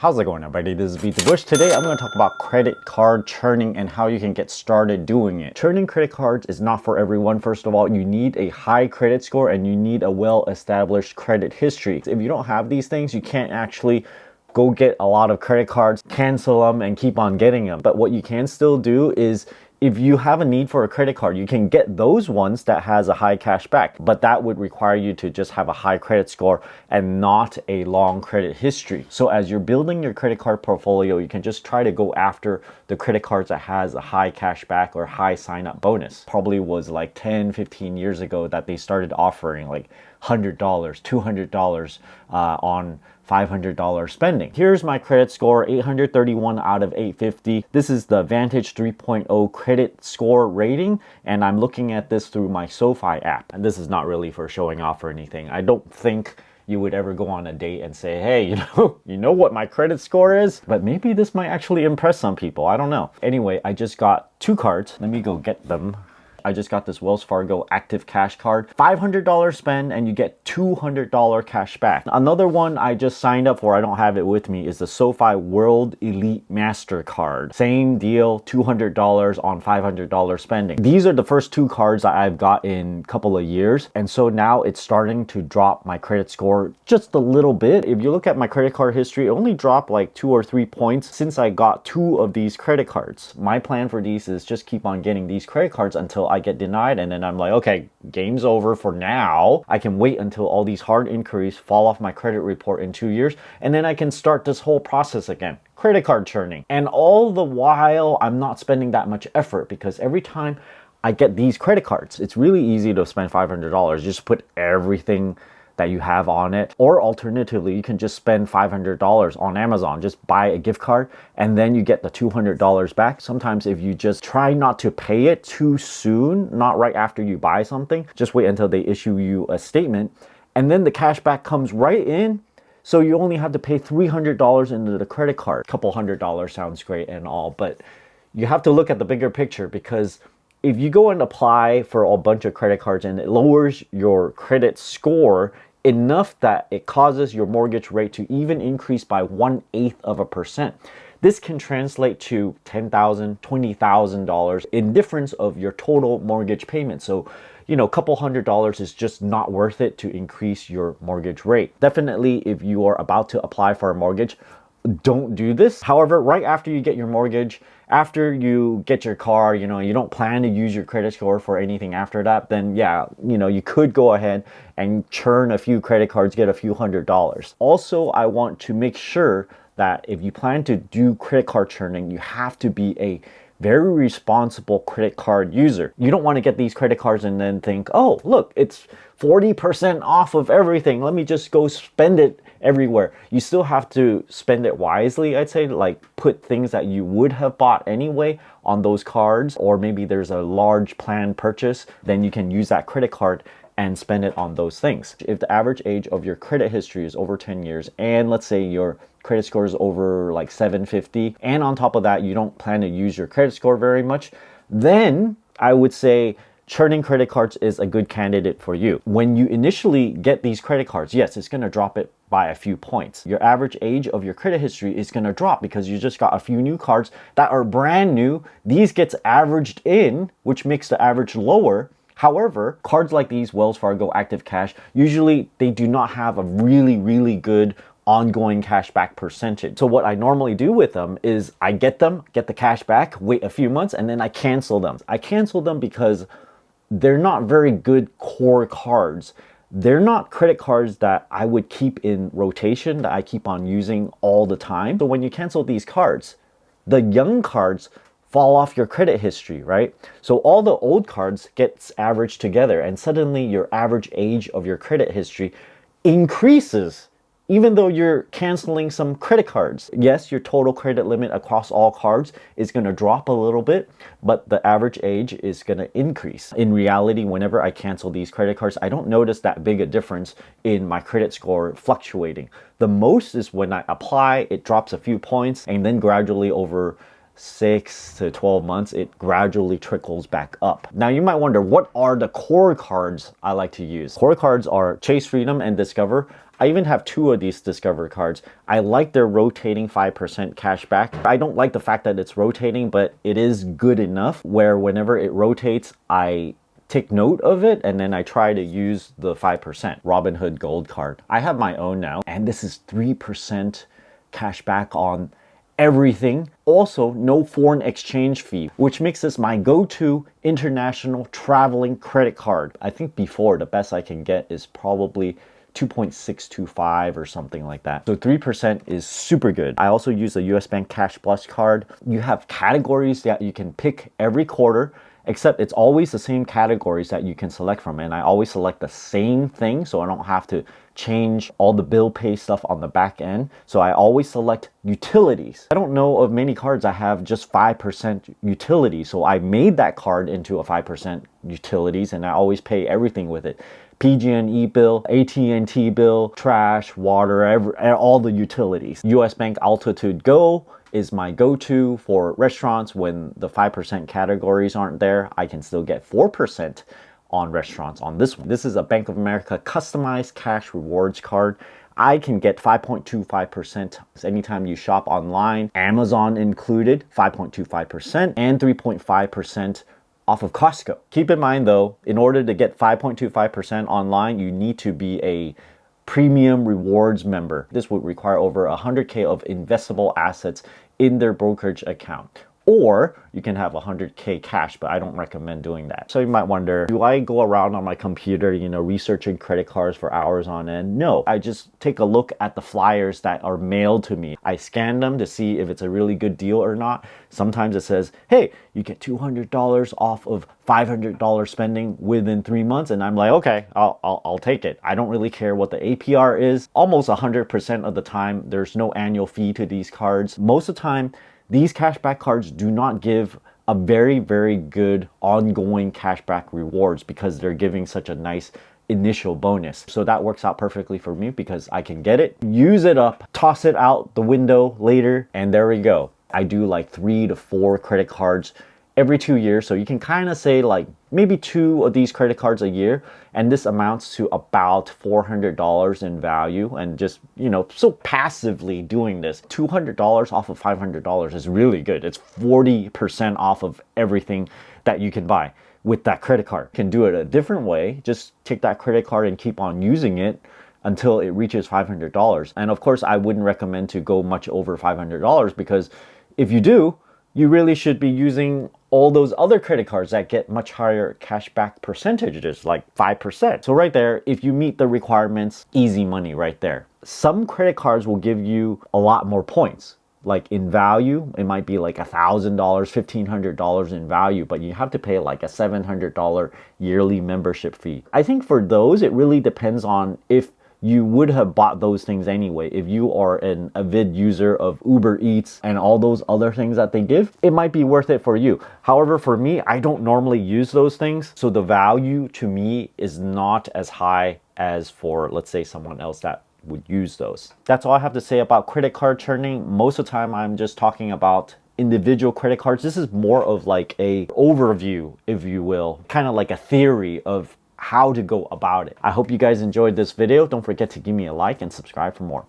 How's it going, everybody? This is BeatTheBush. Today I'm going to talk about credit card churning and how you can get started doing it. Churning credit cards is not for everyone. First of all, you need a high credit score and you need a well-established credit history. If you don't have these things, you can't actually go get a lot of credit cards, cancel them, and keep on getting them. But what you can still do is, if you have a need for a credit card, you can get those ones that has a high cash back, but that would require you to just have a high credit score and not a long credit history. So as you're building your credit card portfolio, you can just try to go after the credit cards that has a high cash back or high sign up bonus. Probably was like 10, 15 years ago that they started offering like $100, $200 on $500 spending. Here's my credit score, 831 out of 850. This is the Vantage 3.0 credit score rating, and I'm looking at this through my SoFi app. And this is not really for showing off or anything. I don't think you would ever go on a date and say, hey, you know what my credit score is? But maybe this might actually impress some people. I don't know. Anyway, I just got two cards. Let me go get them. I just got this Wells Fargo Active Cash card. $500 spend and you get $200 cash back. Another one I just signed up for, I don't have it with me, is the SoFi World Elite MasterCard. Same deal, $200 on $500 spending. These are the first two cards that I've got in a couple of years. And so now it's starting to drop my credit score just a little bit. If you look at my credit card history, it only dropped like 2 or 3 points since I got 2 of these credit cards. My plan for these is just keep on getting these credit cards until I get denied, and then I'm like, okay, game's over for now. I can wait until all these hard inquiries fall off my credit report in 2 years, and then I can start this whole process again. Credit card churning. And all the while, I'm not spending that much effort, because every time I get these credit cards, it's really easy to spend $500. Just put everything that you have on it, or alternatively you can just spend $500 on Amazon. Just buy a gift card and then you get the $200 back. Sometimes if you just try not to pay it too soon, not right after you buy something, just wait until they issue you a statement, and then the cash back comes right in. So you only have to pay $300 into the credit card. A couple $100 sounds great and all, but you have to look at the bigger picture, because if you go and apply for a bunch of credit cards and it lowers your credit score enough that it causes your mortgage rate to even increase by 1/8%. This can translate to $10,000, $20,000 in difference of your total mortgage payment. So, a couple $100 is just not worth it to increase your mortgage rate. Definitely, if you are about to apply for a mortgage, don't do this. However, right after you get your mortgage, after you get your car, you don't plan to use your credit score for anything after that, then yeah, you could go ahead and churn a few credit cards, get a few $100s. Also, I want to make sure that if you plan to do credit card churning, you have to be a very responsible credit card user. You don't want to get these credit cards and then think, oh, look, it's 40% off of everything. Let me just go spend it everywhere. You still have to spend it wisely, I'd say, like put things that you would have bought anyway on those cards, or maybe there's a large planned purchase, then you can use that credit card and spend it on those things. If the average age of your credit history is over 10 years, and let's say your credit score is over like 750, and on top of that, you don't plan to use your credit score very much, then I would say churning credit cards is a good candidate for you. When you initially get these credit cards, yes, it's going to drop it by a few points. Your average age of your credit history is going to drop because you just got a few new cards that are brand new. These gets averaged in, which makes the average lower. However, cards like these, Wells Fargo Active Cash, usually they do not have a really, really good ongoing cash back percentage. So what I normally do with them is I get the cash back, wait a few months, and then I cancel them. I cancel them because they're not very good core cards. They're not credit cards that I would keep in rotation, that I keep on using all the time. So when you cancel these cards, the young cards fall off your credit history, right? So all the old cards gets averaged together, and suddenly your average age of your credit history increases, even though you're canceling some credit cards. Yes, your total credit limit across all cards is going to drop a little bit, but the average age is going to increase. In reality, whenever I cancel these credit cards, I don't notice that big a difference in my credit score fluctuating. The most is when I apply, it drops a few points, and then gradually over 6 to 12 months, it gradually trickles back up. Now you might wonder, what are the core cards I like to use? Core cards are Chase Freedom and Discover. I even have 2 of these Discover cards. I like their rotating 5% cash back. I don't like the fact that it's rotating, but it is good enough where whenever it rotates, I take note of it and then I try to use the 5% Robinhood Gold card. I have my own now, and this is 3% cash back on everything. Also, no foreign exchange fee, which makes this my go-to international traveling credit card. I think before, the best I can get is probably 2.625 or something like that. So 3% is super good. I also use the USBank Cash Plus card. You have categories that you can pick every quarter, except it's always the same categories that you can select from, and I always select the same thing so I don't have to change all the bill pay stuff on the back end. So I always select utilities. I don't know of many cards that have just 5% utilities, so I made that card into a 5% utilities, and I always pay everything with it. PG&E bill, AT&T bill, trash, water, all the utilities. USBank Altitude Go is my go-to for restaurants. When the 5% categories aren't there, I can still get 4% on restaurants on this one. This is a Bank of America customized cash rewards card. I can get 5.25% anytime you shop online, Amazon included, 5.25%, and 3.5% off of Costco. Keep in mind though, in order to get 5.25% online, you need to be a premium rewards member. This would require over 100K of investable assets in their brokerage account. Or you can have 100K cash, but I don't recommend doing that. So you might wonder, do I go around on my computer, researching credit cards for hours on end? No, I just take a look at the flyers that are mailed to me. I scan them to see if it's a really good deal or not. Sometimes it says, hey, you get $200 off of $500 spending within 3 months. And I'm like, okay, I'll take it. I don't really care what the APR is. Almost 100% of the time, there's no annual fee to these cards. Most of the time, these cashback cards do not give a very, very good ongoing cashback rewards because they're giving such a nice initial bonus. So that works out perfectly for me because I can get it, use it up, toss it out the window later, and there we go. I do like 3 to 4 credit cards every 2 years. So you can kind of say like maybe 2 of these credit cards a year. And this amounts to about $400 in value. And just, so passively doing this, $200 off of $500 is really good. It's 40% off of everything that you can buy with that credit card. You can do it a different way. Just take that credit card and keep on using it until it reaches $500. And of course, I wouldn't recommend to go much over $500 because if you do, you really should be using all those other credit cards that get much higher cashback percentages, like 5%. So right there, if you meet the requirements, easy money right there. Some credit cards will give you a lot more points. Like in value, it might be like $1,000, $1,500 in value, but you have to pay like a $700 yearly membership fee. I think for those, it really depends on if you would have bought those things anyway. If you are an avid user of Uber Eats and all those other things that they give, it might be worth it for you. However, for me, I don't normally use those things. So the value to me is not as high as for, let's say, someone else that would use those. That's all I have to say about credit card churning. Most of the time, I'm just talking about individual credit cards. This is more of like a overview, if you will, kind of like a theory of how to go about it. I hope you guys enjoyed this video. Don't forget to give me a like and subscribe for more.